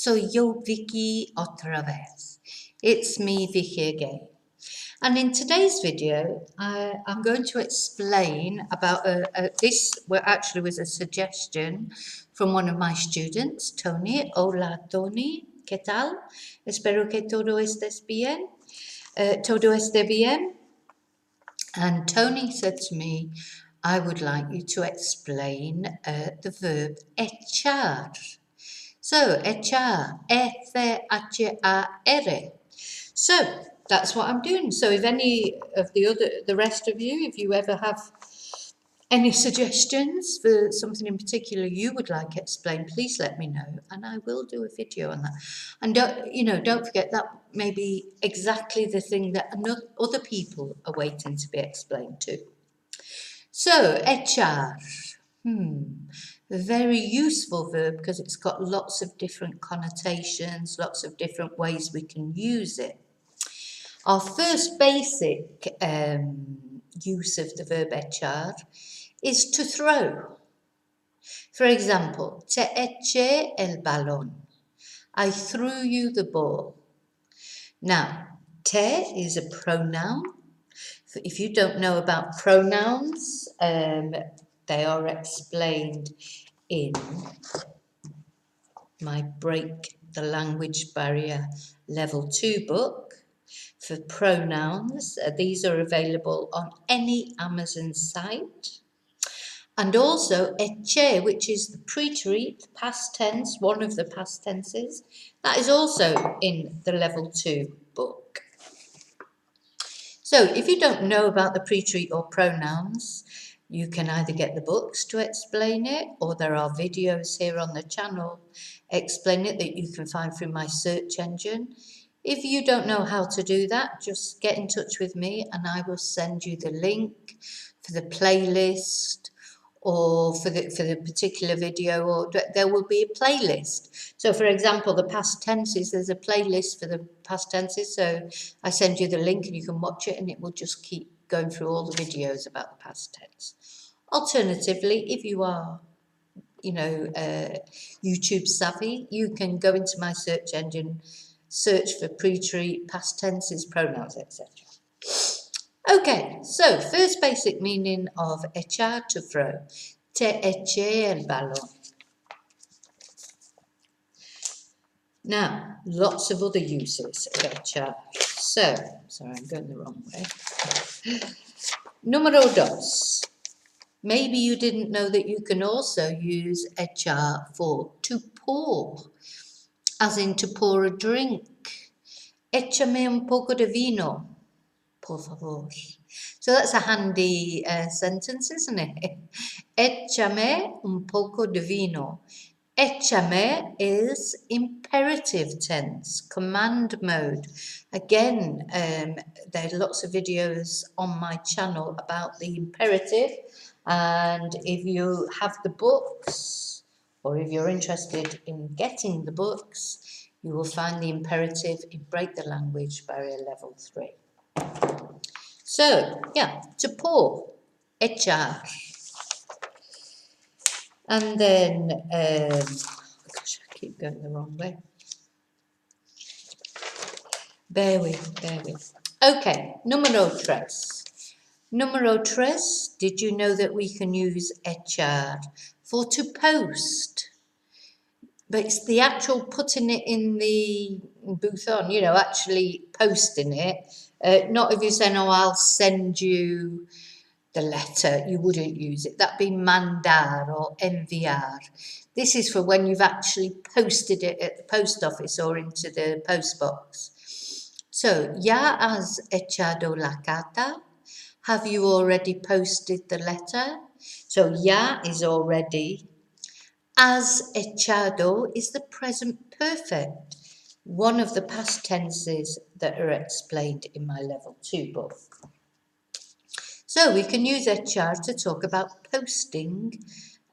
soy yo, Vicky, otra vez. It's me, Vicky, again. And in today's video, I'm going to explain about this. Well, actually, was a suggestion from one of my students, Tony. Hola, Tony. ¿Qué tal? Espero que todo estés bien. Todo esté bien. And Tony said to me, I would like you to explain the verb echar. So, echar, E-C-H-A-R. So, that's what I'm doing. So, if any of the rest of you, if you ever have any suggestions for something in particular you would like explained, please let me know, and I will do a video on that. And don't forget that may be exactly the thing that other people are waiting to be explained too. So, echar. A very useful verb because it's got lots of different connotations, lots of different ways we can use it. Our first basic use of the verb echar is to throw. For example, te eché el balón. I threw you the ball. Now, te is a pronoun. If you don't know about pronouns, they are explained in my Break the Language Barrier Level 2 book for pronouns. These are available on any Amazon site. And also eché, which is the pre-treat, past tense, one of the past tenses. That is also in the Level 2 book. So if you don't know about the pre-treat or pronouns, you can either get the books to explain it, or there are videos here on the channel explain it that you can find through my search engine. If you don't know how to do that, just get in touch with me and I will send you the link for the playlist or for the particular video, or there will be a playlist. So for example, the past tenses, there's a playlist for the past tenses. So I send you the link and you can watch it and it will just keep going through all the videos about the past tense. Alternatively, if you are, YouTube savvy, you can go into my search engine, search for pre-treat, past tenses, pronouns, etc. Okay, so first basic meaning of echar, to throw. Te eché el balón. Now, lots of other uses of echar. So, sorry, I'm going the wrong way. Número dos. Maybe you didn't know that you can also use echar for to pour, as in to pour a drink. Échame un poco de vino, por favor. So that's a handy sentence, isn't it? Échame un poco de vino. Échame is imperative tense, command mode. Again, there are lots of videos on my channel about the imperative. And if you have the books, or if you're interested in getting the books, you will find the imperative in Break the Language Barrier Level 3. So, yeah, to pour, echar. And then, gosh, I keep going the wrong way. Bear with. Okay, número tres. Número tres, did you know that we can use echar for to post? But it's the actual putting it in the bouthon, actually posting it. Not if you're saying, oh, I'll send you the letter, you wouldn't use it. That'd be mandar or enviar. This is for when you've actually posted it at the post office or into the post box. So, ya has echado la carta? Have you already posted the letter? So, ya is already. Has echado is the present perfect, one of the past tenses that are explained in my Level 2 book. So we can use echar to talk about posting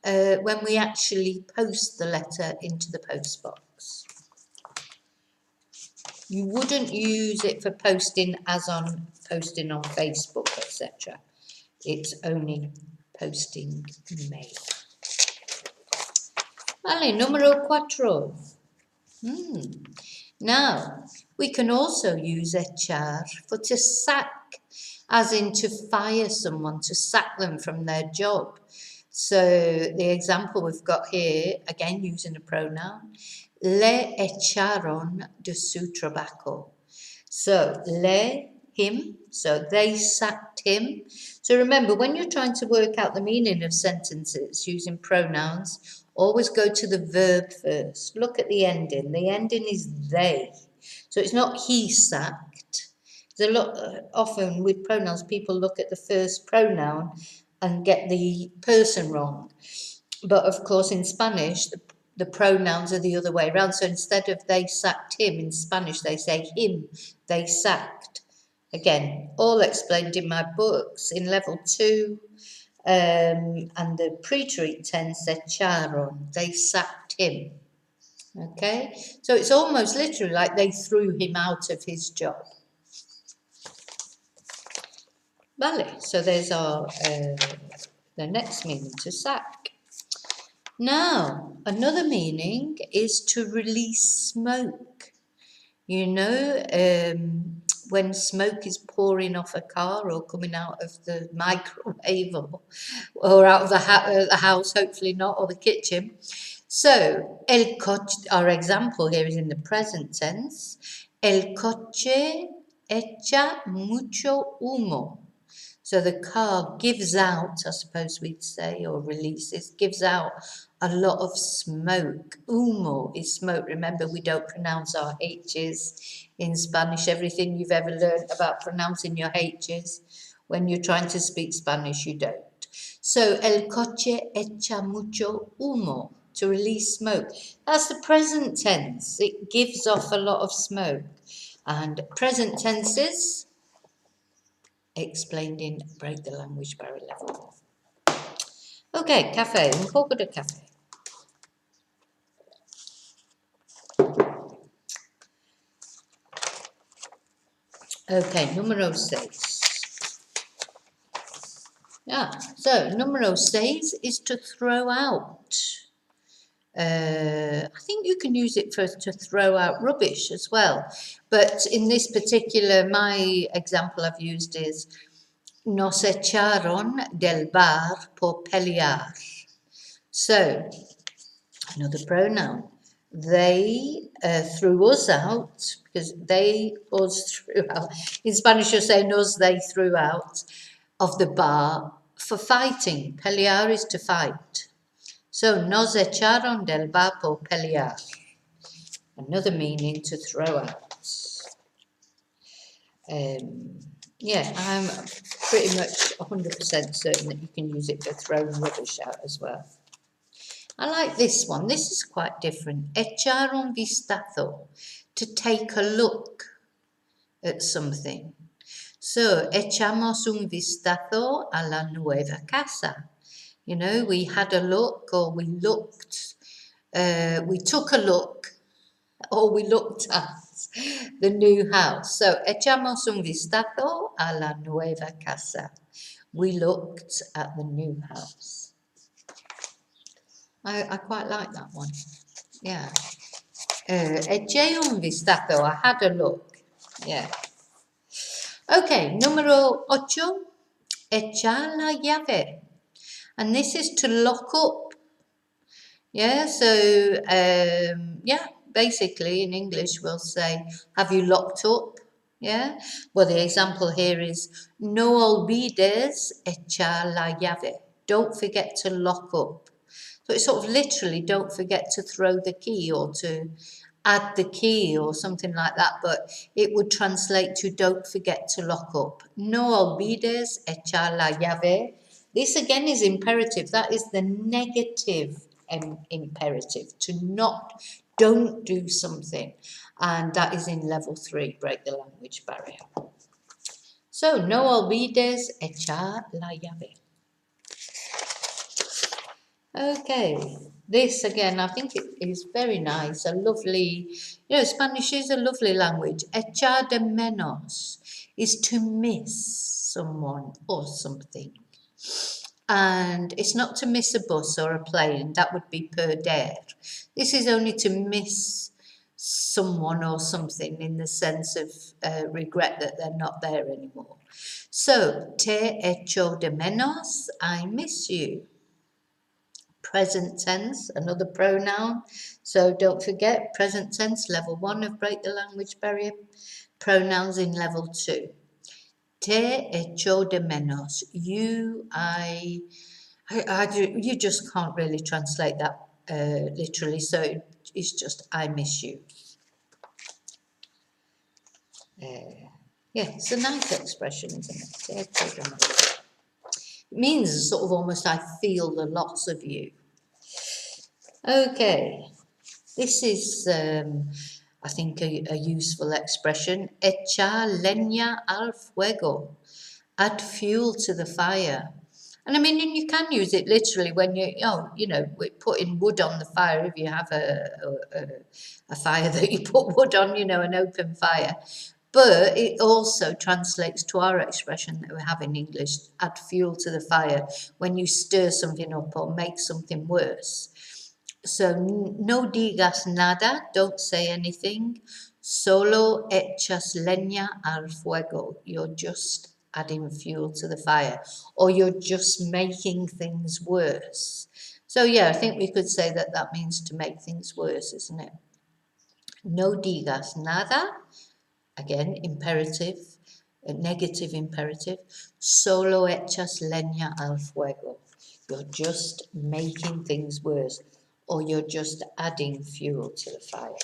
when we actually post the letter into the post box. You wouldn't use it for posting as on posting on Facebook, etc. It's only posting mail. Vale, número cuatro. Now, we can also use echar for to sack, as in to fire someone, to sack them from their job. So the example we've got here, again using a pronoun, le echaron de su trabajo. So le, him, so they sacked him. So remember, when you're trying to work out the meaning of sentences using pronouns, always go to the verb first. Look at the ending. The ending is they. So it's not he sacked. There's a lot, often with pronouns, people look at the first pronoun and get the person wrong. But of course, in Spanish, the pronouns are the other way around. So instead of they sacked him, in Spanish, they say him, they sacked. Again, all explained in my books in level 2. And the pre-treat tense, echaron, they sacked him. Okay, so it's almost literally like they threw him out of his job. Vale, so there's our the next meaning, to sack. Now, another meaning is to release smoke. You know, when smoke is pouring off a car or coming out of the microwave or out of the house, hopefully not, or the kitchen. So, el coche, our example here is in the present tense. El coche echa mucho humo. So the car gives out, I suppose we'd say, or releases, gives out a lot of smoke. Humo is smoke. Remember, we don't pronounce our H's in Spanish. Everything you've ever learned about pronouncing your H's, when you're trying to speak Spanish, you don't. So, el coche echa mucho humo, to release smoke. That's the present tense. It gives off a lot of smoke. And present tenses, explained in Break the Language Barrier level. Ok, café, un poco de café. Ok, número 6. So número 6 is to throw out. I think you can use it to throw out rubbish as well. But in this particular, my example I've used is nos echaron del bar por pelear. So, another pronoun. They threw us out, because they us threw out. In Spanish, you say nos, they threw out of the bar for fighting. Pelear is to fight. So, nos echaron del bar por pelear. Another meaning, to throw out. Yeah, I'm pretty much 100% certain that you can use it for throwing rubbish out as well. I like this one. This is quite different. Echar un vistazo, to take a look at something. So, echamos un vistazo a la nueva casa. You know, we had a look, or we looked, we took a look, or we looked at the new house. So, echamos un vistazo a la nueva casa. We looked at the new house. I quite like that one. Yeah. Eché un vistazo. I had a look. Yeah. Okay, número 8. Echar la llave. And this is to lock up. Yeah, so, basically in English we'll say, have you locked up? Yeah. Well, the example here is, no olvides echar la llave. Don't forget to lock up. So it's sort of literally, don't forget to throw the key, or to add the key, or something like that. But it would translate to, don't forget to lock up. No olvides echar la llave. This again is imperative. That is the negative imperative, to not, don't do something. And that is in level 3, Break the Language Barrier. So, no olvides echar la llave. Okay, this again, I think it is very nice, a lovely, Spanish is a lovely language. Echar de menos is to miss someone or something. And it's not to miss a bus or a plane, that would be perder. This is only to miss someone or something in the sense of regret that they're not there anymore. So, te echo de menos, I miss you. Present tense, another pronoun. So don't forget, present tense, level 1 of Break the Language Barrier. Pronouns in level 2. Te echo de menos. You, you just can't really translate that literally. So it's just, I miss you. Yeah, it's a nice expression, isn't it? Te echo de menos. It means sort of almost, I feel the loss of you. Okay. This is, I think, a useful expression. Echar leña al fuego. Add fuel to the fire. And I mean, and you can use it literally when we're putting wood on the fire. If you have a fire that you put wood on, an open fire. But it also translates to our expression that we have in English, add fuel to the fire, when you stir something up or make something worse. So, no digas nada, don't say anything. Solo echas leña al fuego. You're just adding fuel to the fire, or you're just making things worse. So, yeah, I think we could say that that means to make things worse, isn't it? No digas nada, again, imperative, a negative imperative. Solo echas leña al fuego. You're just making things worse, or you're just adding fuel to the fire.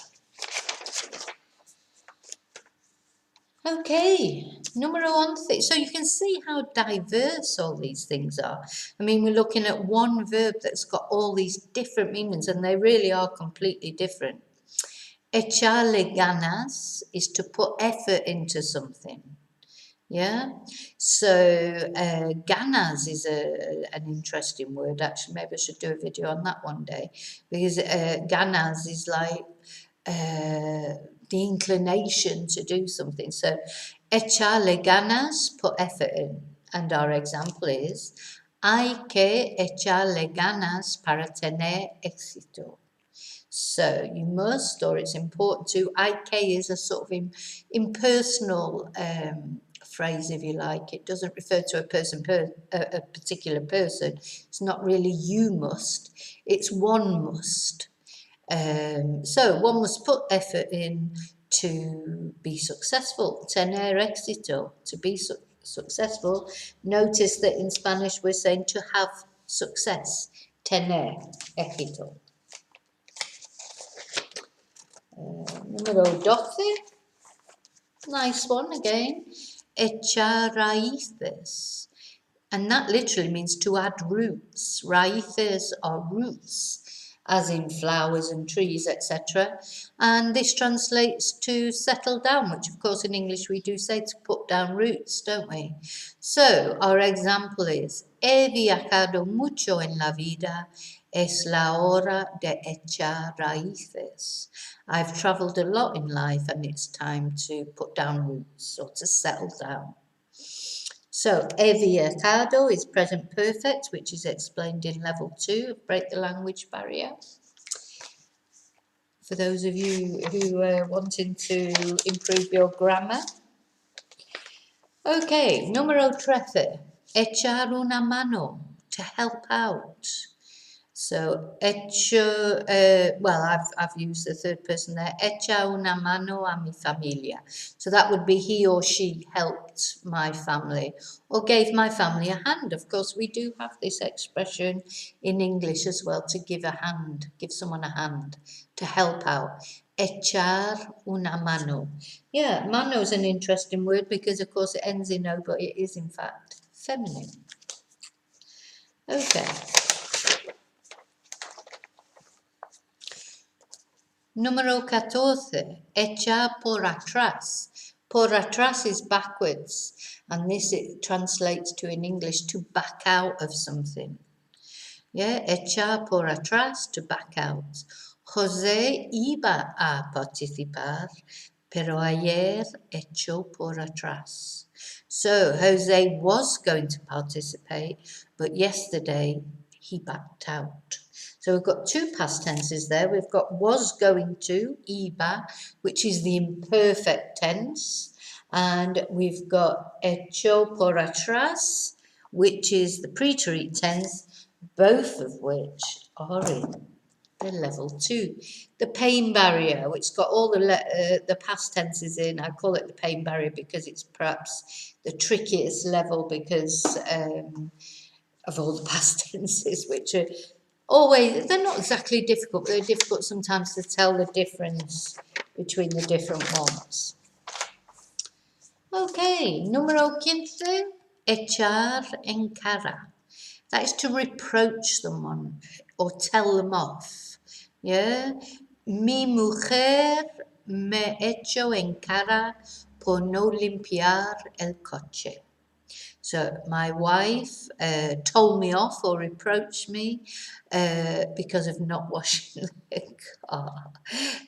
Okay, numero 11. So you can see how diverse all these things are. I mean, we're looking at one verb that's got all these different meanings, and they really are completely different. Echarle ganas is to put effort into something. Yeah, so ganas is an interesting word. Actually, maybe I should do a video on that one day, because ganas is like the inclination to do something. So echarle ganas, put effort in, and our example is hay que echarle ganas para tener éxito. So you must, or it's important to. Ik is a sort of impersonal phrase, if you like. It doesn't refer to a particular person. It's not really you must. It's one must. So one must put effort in to be successful. Tener éxito, to be successful. Notice that in Spanish we're saying to have success. Tener éxito. Número 12. Nice one again. Echar raíces. And that literally means to add roots. Raíces are roots, as in flowers and trees, etc. And this translates to settle down, which of course in English we do say to put down roots, don't we? So our example is, he viajado mucho en la vida, es la hora de echar raíces. I've travelled a lot in life and it's time to put down roots or to settle down. So, he viajado is present perfect, which is explained in level 2 of Break the Language Barrier. For those of you who are wanting to improve your grammar. Okay, número 13. Echar una mano, to help out. So, I've used the third person there. Echa una mano a mi familia. So that would be he or she helped my family or gave my family a hand. Of course, we do have this expression in English as well, to give a hand, give someone a hand, to help out. Echar una mano. Yeah, mano is an interesting word because, of course, it ends in o, but it is, in fact, feminine. Okay. Número 14, echar por atrás. Por atrás is backwards, and this it translates to in English to back out of something. Yeah, echar por atrás, to back out. José iba a participar, pero ayer echó por atrás. So José was going to participate, but yesterday he backed out. So we've got two past tenses there. We've got was going to, iba, which is the imperfect tense. And we've got hecho por atrás, which is the preterite tense, both of which are in the level 2. The pain barrier, which got all the past tenses in. I call it the pain barrier because it's perhaps the trickiest level because of all the past tenses, which are always, they're not exactly difficult, but they're difficult sometimes to tell the difference between the different ones. Okay, número 15, echar en cara. That is to reproach someone or tell them off. Yeah? Mi mujer me echó en cara por no limpiar el coche. So my wife told me off or reproached me because of not washing the car.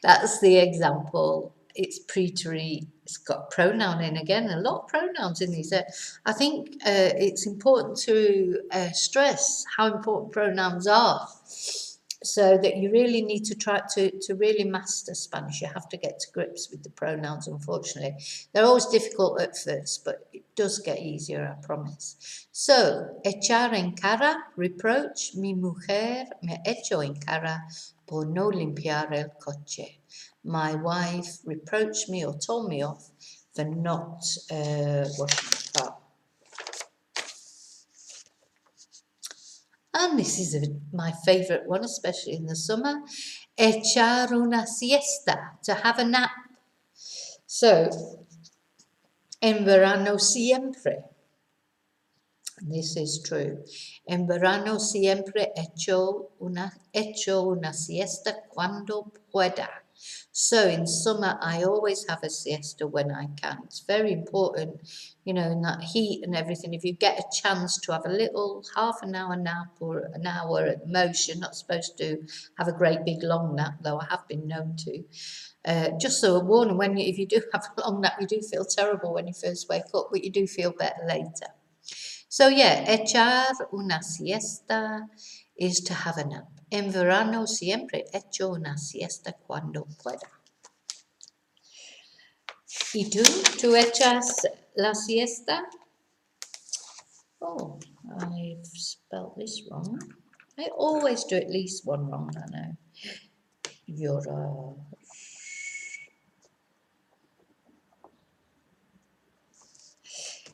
That's the example. It's preterite. It's got pronoun in again. A lot of pronouns in these. I think it's important to stress how important pronouns are. So that you really need to try to really master Spanish. You have to get to grips with the pronouns, unfortunately. They're always difficult at first, but it does get easier, I promise. So, echar en cara, reproach, mi mujer me echó en cara por no limpiar el coche. My wife reproached me or told me off for not washing the car. And this is my favourite one, especially in the summer. Echar una siesta, to have a nap. So, en verano siempre. This is true. En verano siempre echo una siesta cuando pueda. So in summer, I always have a siesta when I can. It's very important, you know, in that heat and everything. If you get a chance to have a little half an hour nap or an hour at most, you're not supposed to have a great big long nap, though I have been known to. Just so a warning, if you do have a long nap, you do feel terrible when you first wake up, but you do feel better later. So yeah, echar una siesta is to have a nap. En verano siempre echo una siesta cuando pueda. ¿Y tú? ¿Tú echas la siesta? Oh, I've spelled this wrong. I always do at least one wrong, I know. Llorar.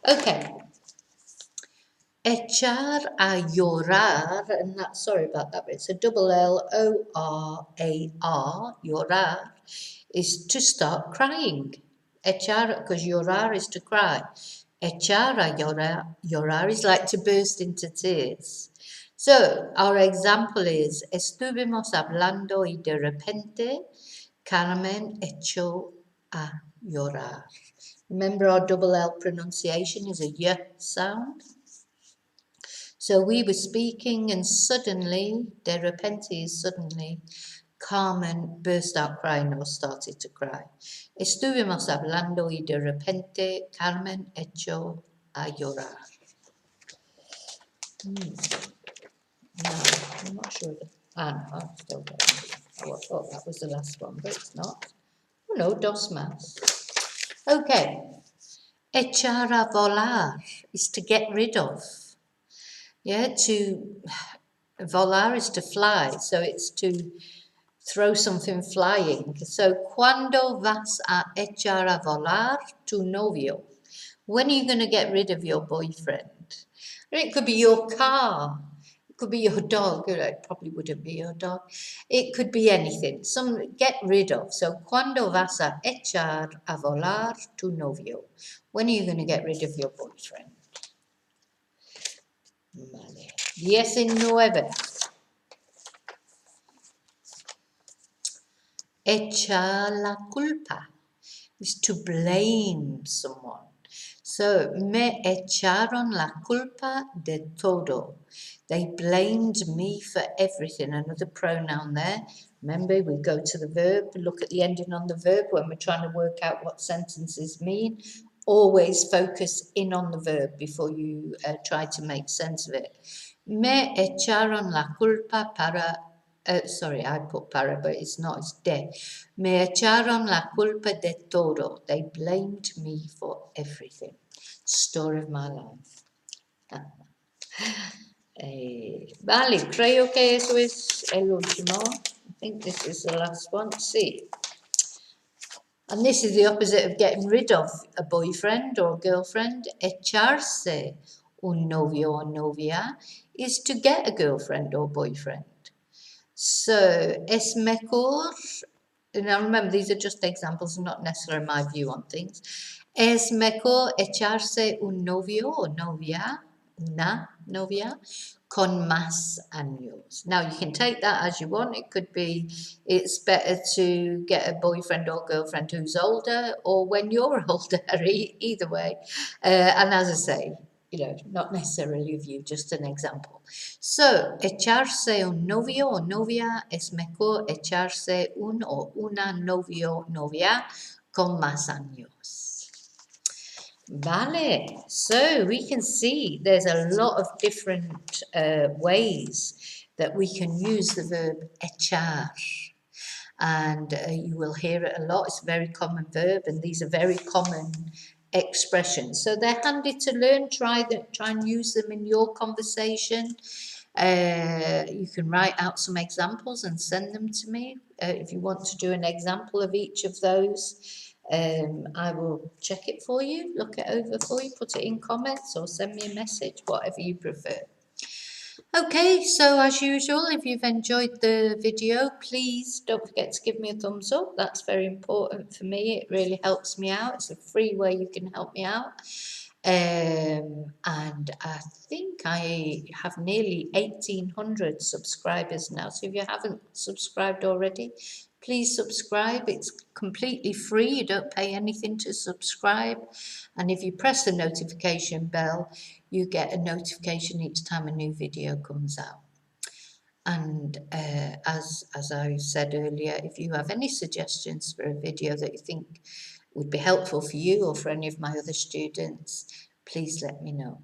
Okay. Echar a llorar, and that, sorry about that, but it's a double L-O-R-A-R, llorar, is to start crying. Echar, because llorar is to cry. Echar a llorar is like to burst into tears. So, our example is, estuvimos hablando y de repente Carmen echó a llorar. Remember our double L pronunciation is a y sound. So we were speaking and suddenly, de repente is suddenly, Carmen burst out crying or started to cry. Estuvimos hablando y de repente Carmen echó a llorar. No, I'm not sure. No, I've still got it. I thought that was the last one, but it's not. Oh no, dos más. Okay. Echar a volar is to get rid of. Yeah, to volar is to fly, so it's to throw something flying. So, ¿cuándo vas a echar a volar tu novio? When are you going to get rid of your boyfriend? It could be your car. It could be your dog. It probably wouldn't be your dog. It could be anything. Get rid of. So, ¿cuándo vas a echar a volar tu novio? When are you going to get rid of your boyfriend? Vale. 19. Echar la culpa is to blame someone. So, me echaron la culpa de todo. They blamed me for everything. Another pronoun there. Remember, we go to the verb, look at the ending on the verb when we're trying to work out what sentences mean. Always focus in on the verb before you try to make sense of it. Me echaron la culpa para... sorry, I put para, but it's not, it's de. Me echaron la culpa de todo. They blamed me for everything. Story of my life. Vale, creo que eso es el último. I think this is the last one. See. And this is the opposite of getting rid of a boyfriend or girlfriend. Echarse un novio o novia is to get a girlfriend or boyfriend. So, es mejor, now remember these are just examples, not necessarily my view on things. Es mejor echarse un novio o novia, una novia, con más años. Now you can take that as you want. It could be it's better to get a boyfriend or girlfriend who's older, or when you're older, either way. And as I say, not necessarily of you, just an example. So, echarse un novio o novia es mejor echarse un o una novio novia con más años. Vale, so we can see there's a lot of different ways that we can use the verb echar. And you will hear it a lot. It's a very common verb, and these are very common expressions. So they're handy to learn. Try and use them in your conversation. You can write out some examples and send them to me. If you want to do an example of each of those, I will check it for you, look it over for you, put it in comments or send me a message, whatever you prefer. Okay, so as usual, if you've enjoyed the video, please don't forget to give me a thumbs up. That's very important for me. It really helps me out. It's a free way you can help me out. And I think I have nearly 1,800 subscribers now. So if you haven't subscribed already, please subscribe. It's completely free. You don't pay anything to subscribe. And if you press the notification bell, you get a notification each time a new video comes out. And as I said earlier, if you have any suggestions for a video that you think would be helpful for you or for any of my other students, please let me know.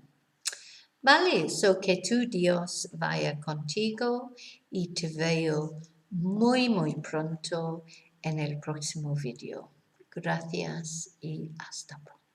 Vale, so que tu Dios vaya contigo y te veo muy, muy pronto en el próximo video. Gracias y hasta pronto.